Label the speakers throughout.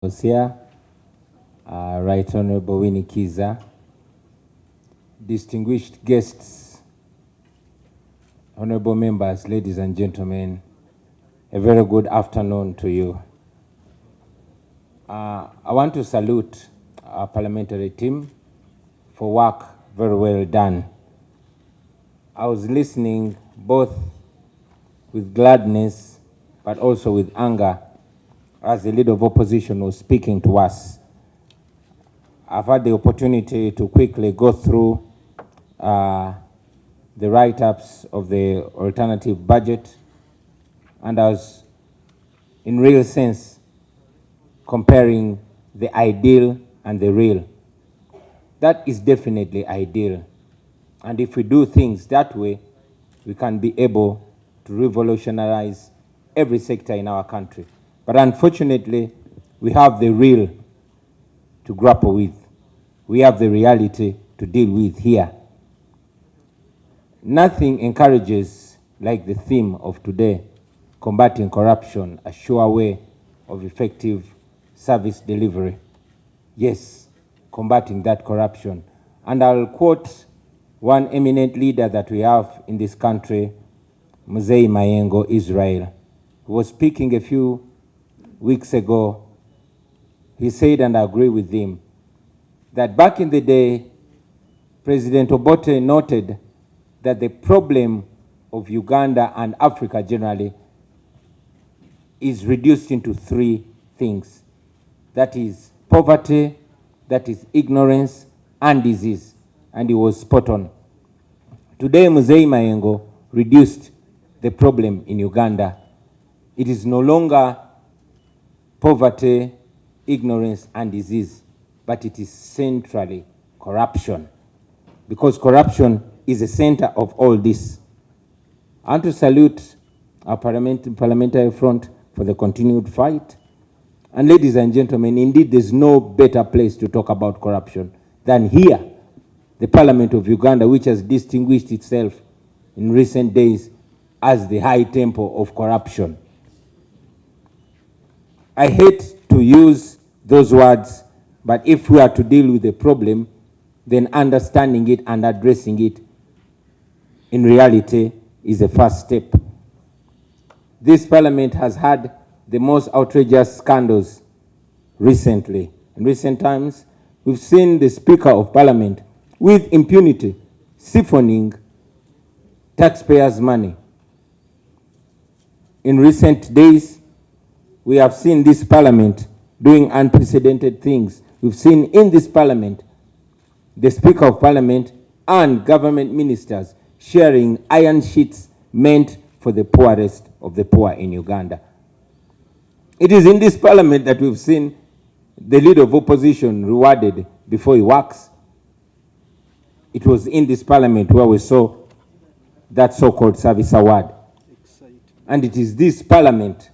Speaker 1: was here, Right Honorable Winnie Kiza, distinguished guests, honorable members, ladies and gentlemen, a very good afternoon to you. I want to salute our parliamentary team for work very well done. I was listening both with gladness but also with anger as the leader of opposition was speaking to us. I've had the opportunity to quickly go through the write-ups of the alternative budget, and I was, in real sense, comparing the ideal and the real. That is definitely ideal. And if we do things that way, we can be able to revolutionize every sector in our country. But unfortunately, we have the real to grapple with. We have the reality to deal with here. Nothing encourages, like the theme of today, combating corruption, a sure way of effective service delivery. Yes, combating that corruption. And I'll quote one eminent leader that we have in this country, Mzee Mayengo Israel, who was speaking a few weeks ago. He said, and I agree with him, that back in the day, President Obote noted that the problem of Uganda and Africa generally is reduced into three things. That is poverty, that is ignorance, and disease. And he was spot on. Today, Mzee Mayengo reduced the problem in Uganda. It is no longer poverty, ignorance, and disease, but it is centrally corruption, because corruption is the center of all this. I want to salute our parliamentary front for the continued fight. And ladies and gentlemen, indeed, there's no better place to talk about corruption than here, the Parliament of Uganda, which has distinguished itself in recent days as the high temple of corruption. I hate to use those words, but if we are to deal with the problem, then understanding it and addressing it in reality is the first step. This parliament has had the most outrageous scandals recently. In recent times, we've seen the Speaker of Parliament with impunity siphoning taxpayers' money. In recent days, we have seen this parliament doing unprecedented things. We've seen in this parliament the Speaker of Parliament and government ministers sharing iron sheets meant for the poorest of the poor in Uganda. It is in this parliament that we've seen the leader of opposition rewarded before he works. It was in this parliament where we saw that so-called service award. And it is this parliament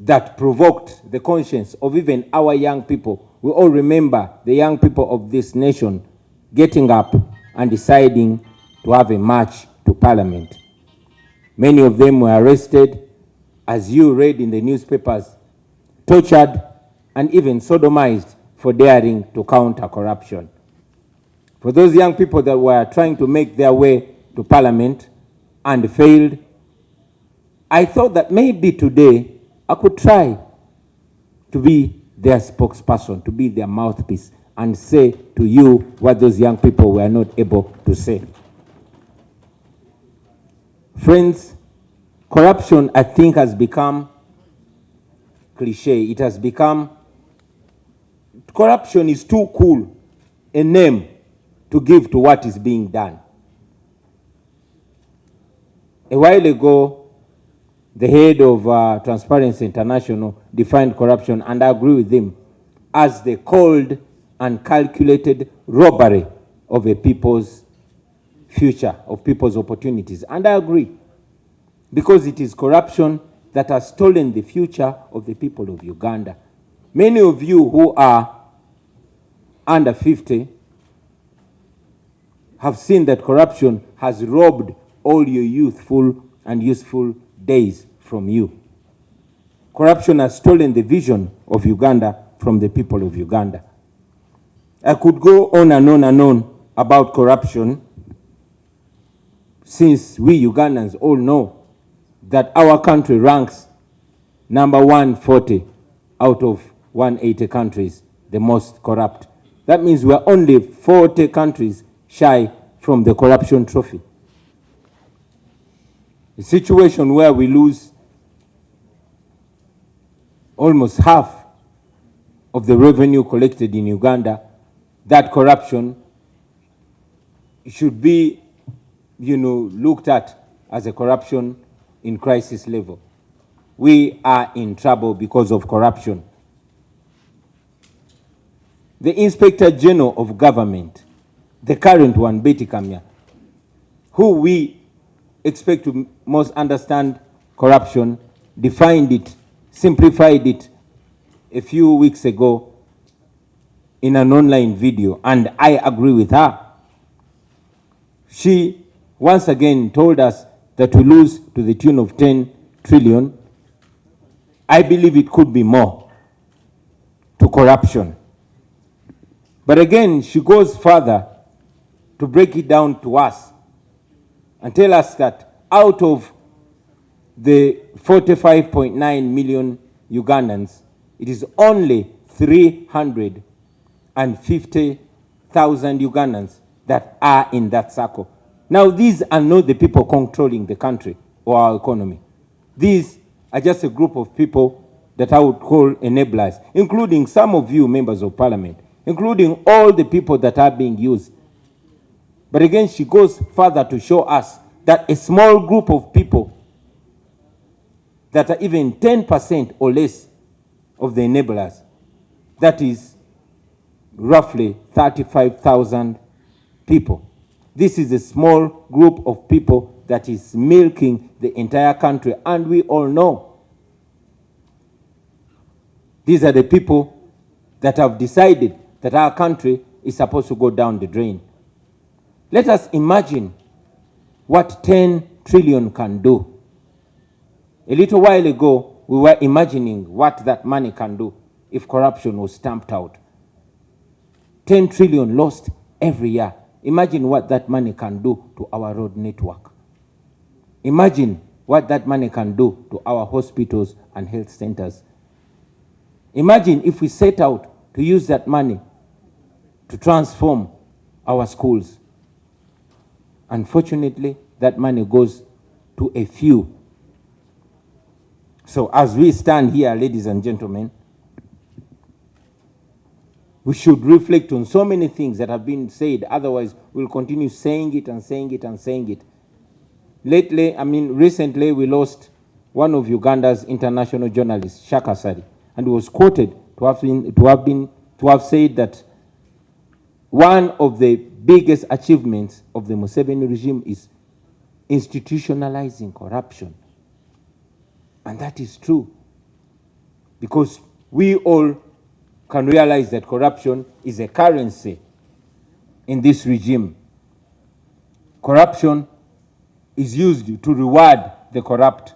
Speaker 1: that provoked the conscience of even our young people. We all remember the young people of this nation getting up and deciding to have a march to parliament. Many of them were arrested, as you read in the newspapers, tortured, and even sodomized for daring to counter corruption. For those young people that were trying to make their way to parliament and failed, I thought that maybe today I could try to be their spokesperson, to be their mouthpiece, and say to you what those young people were not able to say. Friends, corruption, I think, has become cliche. It has become, corruption is too cool a name to give to what is being done. A while ago, the head of Transparency International defined corruption, and I agree with him, as the cold and calculated robbery of a people's future, of people's opportunities. And I agree, because it is corruption that has stolen the future of the people of Uganda. Many of you who are under 50 have seen that corruption has robbed all your youthful and useful days from you. Corruption has stolen the vision of Uganda from the people of Uganda. I could go on and on and on about corruption, since we Ugandans all know that our country ranks number 140 out of 180 countries, the most corrupt. That means we are only 40 countries shy from the corruption trophy. A situation where we lose almost half of the revenue collected in Uganda. That corruption should be, looked at as a corruption in crisis level. We are in trouble because of corruption. The Inspector General of Government, the current one, Betty Kamya, who we expect to most understand corruption, defined it, simplified it a few weeks ago in an online video, and I agree with her. She once again told us that we lose to the tune of 10 trillion. I believe it could be more to corruption. But again, she goes further to break it down to us and tell us that out of the 45.9 million Ugandans, it is only 350,000 Ugandans that are in that circle. Now, these are not the people controlling the country or our economy. These are just a group of people that I would call enablers, including some of you members of parliament, including all the people that are being used. But again, she goes further to show us that a small group of people that are even 10% or less of the enablers, that is roughly 35,000 people. This is a small group of people that is milking the entire country, and we all know these are the people that have decided that our country is supposed to go down the drain. Let us imagine what 10 trillion can do. A little while ago, we were imagining what that money can do if corruption was stamped out. 10 trillion lost every year. Imagine what that money can do to our road network. Imagine what that money can do to our hospitals and health centers. Imagine if we set out to use that money to transform our schools. Unfortunately, that money goes to a few. So as we stand here, ladies and gentlemen, we should reflect on so many things that have been said. Otherwise, we'll continue saying it and saying it and saying it. Recently, we lost one of Uganda's international journalists, Shaka Sari, and he was quoted to have said that one of the biggest achievements of the Museveni regime is institutionalizing corruption. And that is true, because we all can realize that corruption is a currency in this regime. Corruption is used to reward the corrupt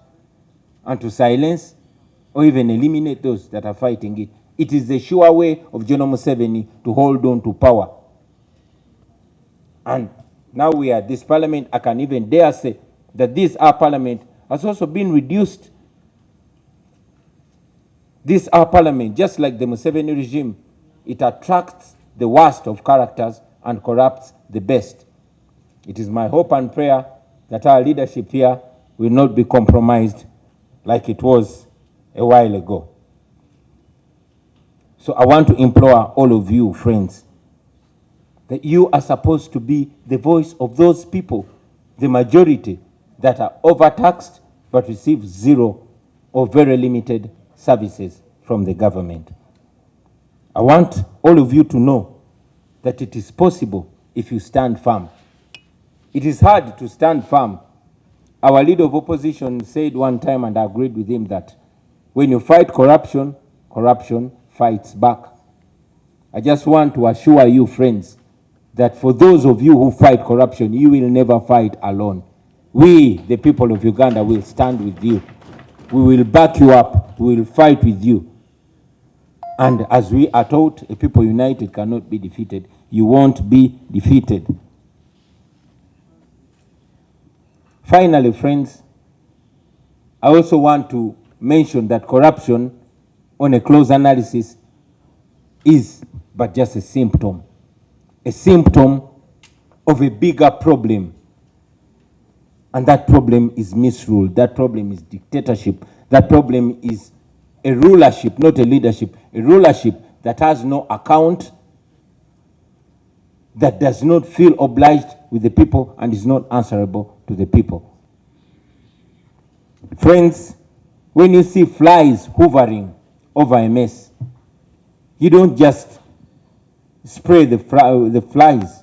Speaker 1: and to silence or even eliminate those that are fighting it. It is the sure way of General Museveni to hold on to power. And now we are this parliament. I can even dare say that this our parliament has also been reduced. This our parliament, just like the Museveni regime, it attracts the worst of characters and corrupts the best. It is my hope and prayer that our leadership here will not be compromised like it was a while ago. So I want to implore all of you, friends, that you are supposed to be the voice of those people, the majority, that are overtaxed but receive zero or very limited services from the government. I want all of you to know that it is possible if you stand firm. It is hard to stand firm. Our leader of opposition said one time, and I agreed with him, that when you fight corruption, corruption fights back. I just want to assure you, friends, that for those of you who fight corruption, you will never fight alone. We, the people of Uganda, will stand with you. We will back you up. We will fight with you. And as we are taught, a people united cannot be defeated. You won't be defeated. Finally, friends, I also want to mention that corruption, on a close analysis, is but just a symptom of a bigger problem. And that problem is misrule. That problem is dictatorship. That problem is a rulership, not a leadership. A rulership that has no account, that does not feel obliged with the people and is not answerable to the people. Friends, when you see flies hovering over a mess, you don't just spray the flies.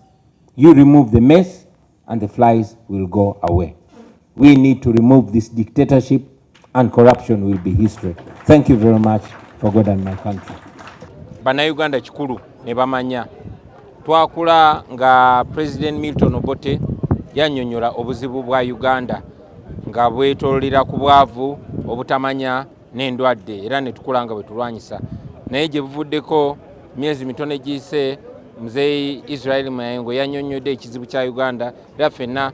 Speaker 1: You remove the mess and the flies will go away. We need to remove this dictatorship and corruption will be history. Thank you very much for God and my country.
Speaker 2: Bannayuganda kikulu ne bamanya twakula nga President Milton Obote yannyonnyola obuzibu bwa Uganda nga bwetoolera ku bwavu, obutamanya n'endwadde, era ne tukula nga bwe tulwanyisa. Naye gye buvuddeko myezi mitono egiyise, Muzeeyi Israel Mayengo yannyonnyodde ekizibu kya Uganda, era ffenna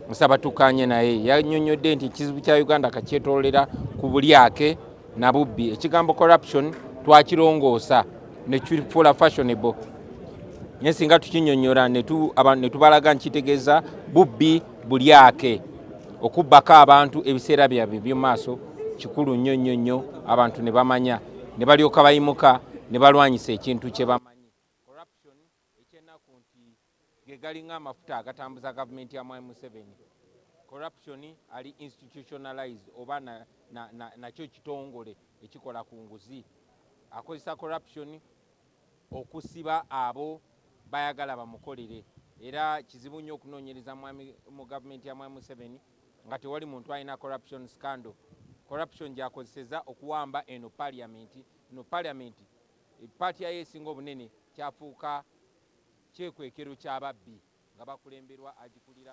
Speaker 2: musaba tukkaanye naye. Yannyonnyodde nti ekizibu kya Uganda kakyetoolera ku bulyake na bubbi. Ekigambo corruption twakirongoosa ne kifuula fashionable. Naye singa tukinnyonnyola ne tubalaga nkitegeeza bubbi bulyake, okubbako abantu ebiseera byabwe by'omu maaso kikulu nnyo nnyo nnyo, abantu ne bamanya ne balyoka bayimuka ne balwanyisa ekintu kye bamanyi. Corruption ekyennaku nti ge galinga amafuta agatambuza gavumenti ya Mwami Museveni. Corruption ali institutionalized oba nakyo kitongole ekikola ku nguzi. Akozesa corruption okusiba abo bayagala bamukolere, era kizibu nnyo okunoonyereza mu gavumenti ya Mwami Museveni nga tewali muntu alina corruption scandal. Corruption gyakozeseza okuwamba eno parliament paati yayo esinga obunene kyafuuka kyekwekero ky'ababbi nga bakulemberwa agikulira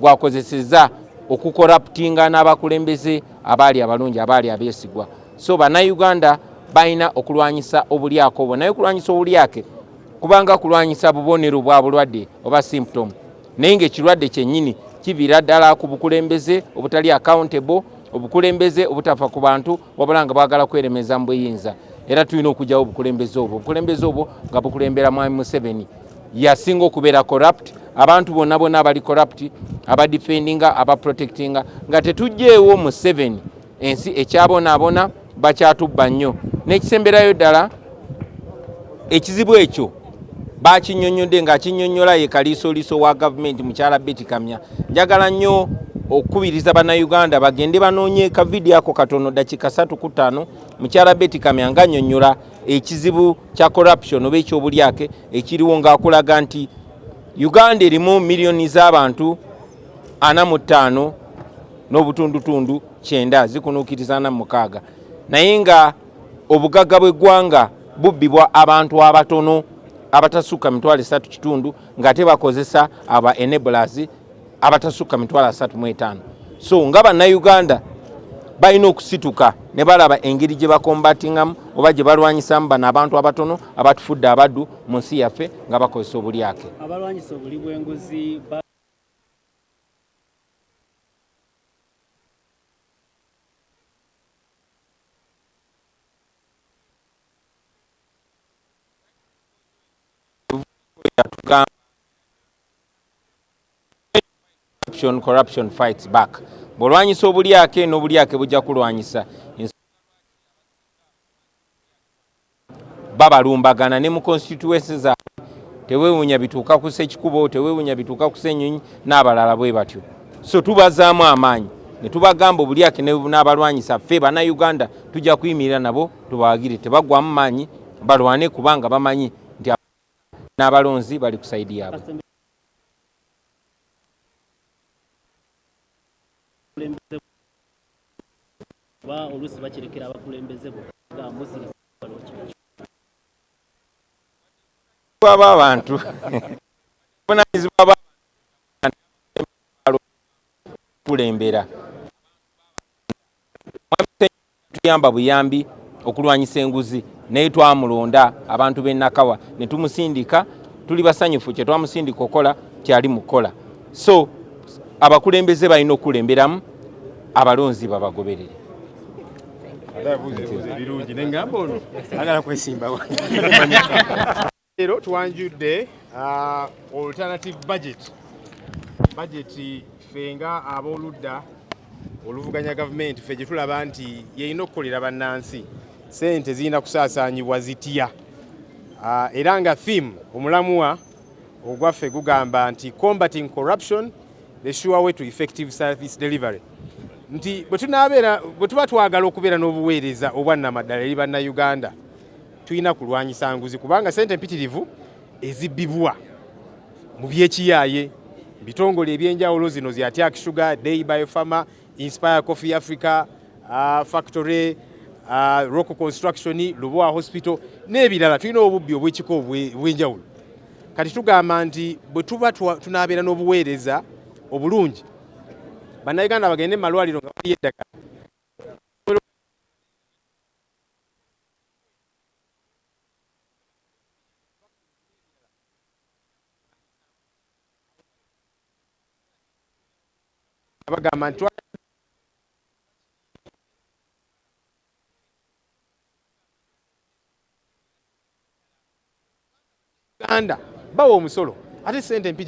Speaker 2: gwakozeseza okukoraptinga n'abakulembeze abaali abalungi, abaali abeesigwa. So bannayuganda balina okulwanyisa obulyake obwo, naye okulwanyisa obulyake kubanga kulwanyisa bubonero bwa bulwadde oba symptom, naye ng'ekirwadde kyennyini kiviira ddala ku bukulembeze obutali accountable, obukulembeze obutafa ku bantu wabula nga baagala kweremeza mu buyinza. Era tulina okugyawo obukulembeze obwo nga bukulembera Mwami Museveni. Yasinga okubeera corrupt, abantu bonna abali corrupt, abadefendinga, abaprotectinga, nga tetugyeewo Museveni ensi ekyabonaabona bakyatubba nnyo. N'ekisemberayo ddala ekizibu ekyo bakinnyonnyodde ng'akinnyonnyola ye kaliisoliiso wa gavumenti mukyala Betty Kamya. Njagala nnyo okukubiriza bannayuganda bagende banoonye ka vidiyo ako katono dakika 3 ku 5 mukyala Betty Kamya ng'annyonnyola ekizibu kya corruption oba ekyobulyake ekiriwo, ng'akulaga nti Uganda erimu miliyoni z'abantu 45 n'obutundutundu 9 zikunuukiriza 46, naye nga obugagga bw'eggwanga bubbibwa abantu abatono abatasukka 3 kitundu, ng'ate bakozesa aba enablers abatasukka 35. So nga bannayuganda balina okusituka ne balaba engeri gye bakombatingamu oba gye balwanyisamu bano abantu abatono abatufudde abaddu mu nsi yaffe nga bakozesa obulyake.
Speaker 3: Abalwanyisa obuli bw'enguzi
Speaker 2: Corruption fights back. Bw'olwanyisa obulyake n'obulyake bujja kulwanyisa babalumbagana ne mu constituencies zaabwe. Teweewuunya bituuka ku Ssekikubo, teweewuunya bituuka ku Ssenyonyi n'abalala bwe batyo. So tubazaamu amaanyi ne tubagamba obulyake n'abalwanyisa ffe bannayuganda tujja kuyimirira nabo tubawagire, tebaggwamu maanyi, balwane kubanga bamanyi nti n'abalonzi bali ku sayidi yaabwe.
Speaker 3: oluusi bakirekera abakulembeze
Speaker 2: abantu tukulembera tuyamba buyambi okulwanyisa enguzi naye twamulonda abantu b'Ennakawa ne tumusindika tuli basanyufu kye twamusindika okola kyali mukola so abakulembeze balina okulemberamu abalonzi babagoberere
Speaker 4: Leero twanjudde alternative budget fenga ab'oludda oluvuganya gavumenti ffe gye tulaba nti yeyina okukolera bannansi sente zirina kusaasaanyibwa zitya era nga theme omulamuwa ogwaffe gugamba nti combating corruption the sure way to effective service delivery nti bwe tuba twagala okubeera n'obuweereza obwannamaddala eri bannayuganda tulina kulwanyisa nguzi kubanga sente mpitirivu ezibbibwa mu byekiyaaye bitongole ebyenjawulo zino zi Attack Sugar, Day Biopharma, Inspire Coffee Africa, Factory, Rock Construction, Lubowa Hospital n'ebirala tulina obubbi obw'ekiko obw'enjawulo kati tugamba nti bwe tuba tunaabeera n'obuweereza obulungi bannayuganda bagende mu malwaliro nga bali eddagala bagamba nti Uganda bawa omusolo ate sente mpitirivu